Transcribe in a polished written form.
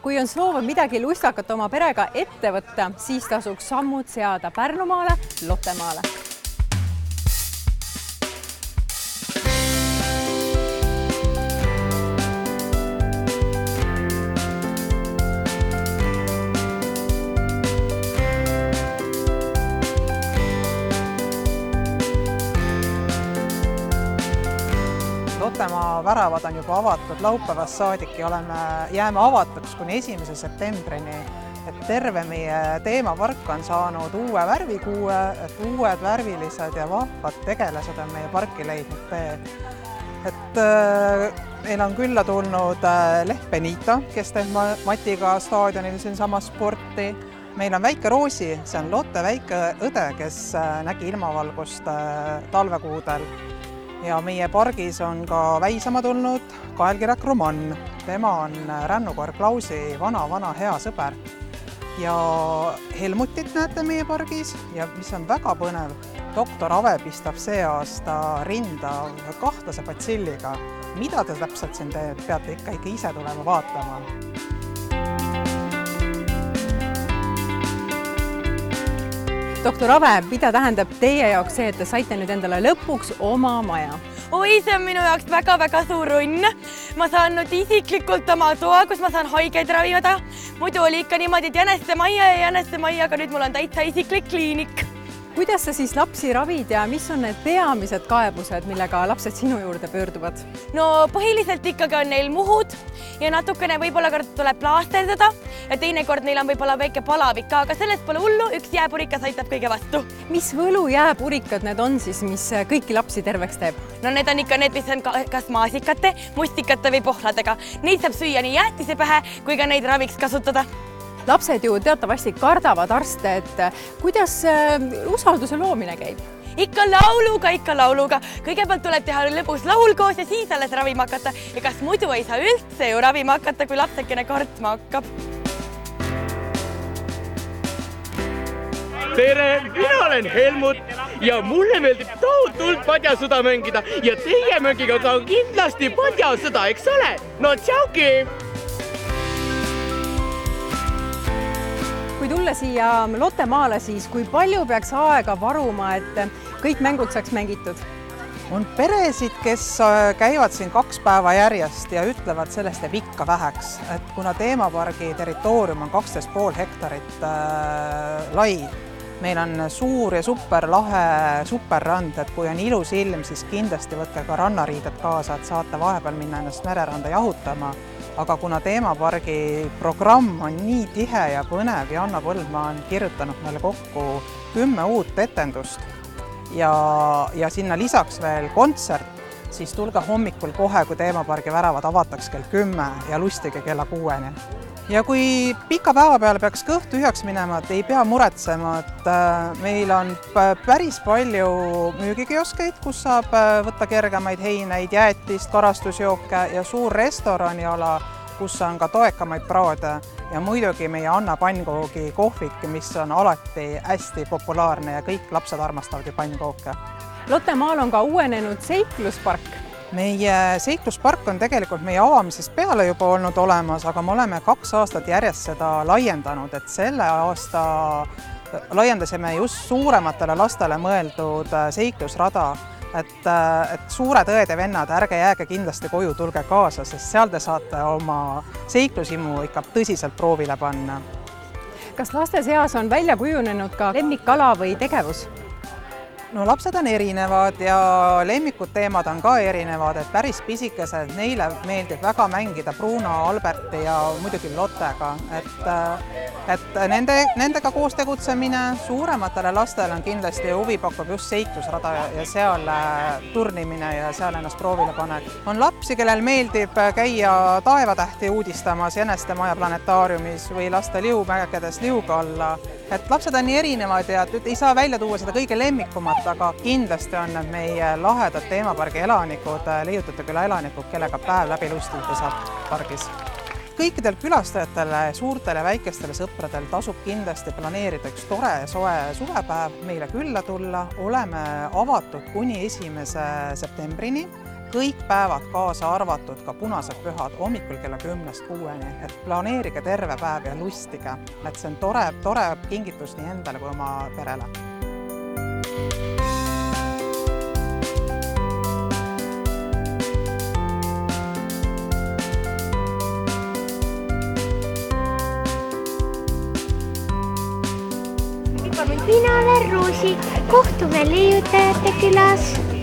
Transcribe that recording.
Kui on soov midagi lustakat oma perega ette võtta, siis tasuks sammud seada Pärnumaale, Lottemaale. Lottemaa väravad on juba avatud laupäevast saadik ja jääme avatuks kuni 1. septembrini. Et terve meie teemapark on saanud uue värvikuue, et uued värvilised ja vahvad tegelased on meie parki leidnud tee. Et meil on külla tulnud Leht Benito, kes teeb Matiga staadionil siinsamas sporti. Meil on väike Roosi, see on Lotte väike õde, kes nägi ilmavalgust talvekuudel. Ja meie pargis on ka väisama tulnud kaelkirjak Roman. Tema on rännukoer Klausi vana hea sõber. Ja Helmutit näete meie pargis ja mis on väga põnev, doktor Ave pistab see aasta rinda kahtlase batsilliga. Mida ta täpselt siin teeb, peate ikka ise tulema vaatama. Doktor Ave, mida tähendab teie jaoks see, et te saite nüüd endale lõpuks oma maja? Oi, see on minu jaoks väga suur õnn. Ma saan nüüd isiklikult oma toa, kus ma saan haigeid ravimada. Muidu oli ikka niimoodi, et jäneste majja, aga nüüd mul on täitsa isiklik kliinik. Kuidas sa siis lapsi ravid ja mis on need peamised kaebused, millega lapsed sinu juurde pöörduvad? No põhiliselt ikkagi on neil muhud ja natukene võib-olla kord tuleb plaasterdada ja teinekord neil on võib-olla väike palavik, aga sellest pole hullu, üks jääpurikas aitab kõige vastu. Mis võlujääpurikad need on siis, mis kõiki lapsi terveks teeb? No need on ikka need, mis on kas maasikate, mustikate või pohladega. Neid saab süüa nii jäätise pähe, kui ka neid raviks kasutada. Lapsed ju teatavasti kardavad arste, et kuidas usalduse loomine käib? Ikka lauluga. Kõigepealt tuleb teha lõbus laul koos ja siis alles ravima hakata. Ja kas muidu ei saa üldse ju ravima hakata, kui lapsekene kartma hakkab? Tere, mina olen Helmut ja mulle meeldib tohutult padjasõda mängida ja teie mängiga ka kindlasti padjasõda, eks ole? No tšauki! Kui tulla siia Lottemaale, siis kui palju peaks aega varuma, et kõik mängud saaks mängitud? On peresid, kes käivad siin 2 päeva järjest ja ütlevad sellest jääb ikka väheks, et kuna teemapargi territoorium on 12,5 hektarit lai, meil on suur ja superrand, et kui on ilus ilm, siis kindlasti võtke ka rannariided kaasa, et saate vahepeal minna ennast mereranda jahutama. Aga kuna teemapargi programm on nii tihe ja põnev ja Anna Põldmaa on kirjutanud meile kokku 10 uut etendust ja sinna lisaks veel kontsert, siis tulge hommikul kohe, kui teemapargi väravad avataks kell 10 ja lustige kella 6-ni. Ja kui pika päeva peale peaks kõht tühjaks minema, et ei pea muretsema, et meil on päris palju müügikioskeid, kus saab võtta kergemaid heineid, jäätist, karastusjooke ja suur restoraniala, kus on ka toekamaid praade ja muidugi meie Anna pannkoogi kohvik, mis on alati hästi populaarne ja kõik lapsed armastavad ju pannkooke. Lottemaal on ka uuenenud seikluspark. Meie seikluspark on tegelikult meie avamisest peale juba olnud olemas, aga me oleme 2 aastat järjest seda laiendanud, et selle aasta laiendasime just suurematele lastele mõeldud seiklusrada, et suured õed ja vennad, ärge jääge kindlasti koju, tulge kaasa, sest seal te saate oma seiklusimu ikka tõsiselt proovile panna. Kas laste seas on välja kujunenud ka lemmikala või tegevus? No lapsed on erinevad ja lemmikud teemad on ka erinevad, et päris pisikesed, neile meeldib väga mängida Bruno, Alberti ja muidugi Lottega, et nendega koos tegutsemine. Suurematele lastele on kindlasti huvi pakub just seiklusrada ja seal turnimine ja seal ennast proovile panek. On lapsi, kellel meeldib käia taevatähti uudistamas Jänestemaja planetaariumis või lasta liumägedes liuga alla. Et lapsed on nii erinevad ja ei saa välja tuua seda kõige lemmikumat, aga kindlasti on need meie lahedad teemapargi elanikud, Leiutute küla elanikud, kellega päev läbi lustada saab pargis. Kõikidel külastajatele, suurtele ja väikestele sõpradel tasub kindlasti planeerida üks tore ja soe suvepäev meile külla tulla. Oleme avatud kuni 1. septembrini. kõik päevad kaasa arvatud, ka punased pühad, hommikul kella 10-st 6-ni, et planeerige terve päev ja lustige, et see on tore kingitus nii endale kui oma perele. Mina olen Ruusi, kohtume leiutajate külas.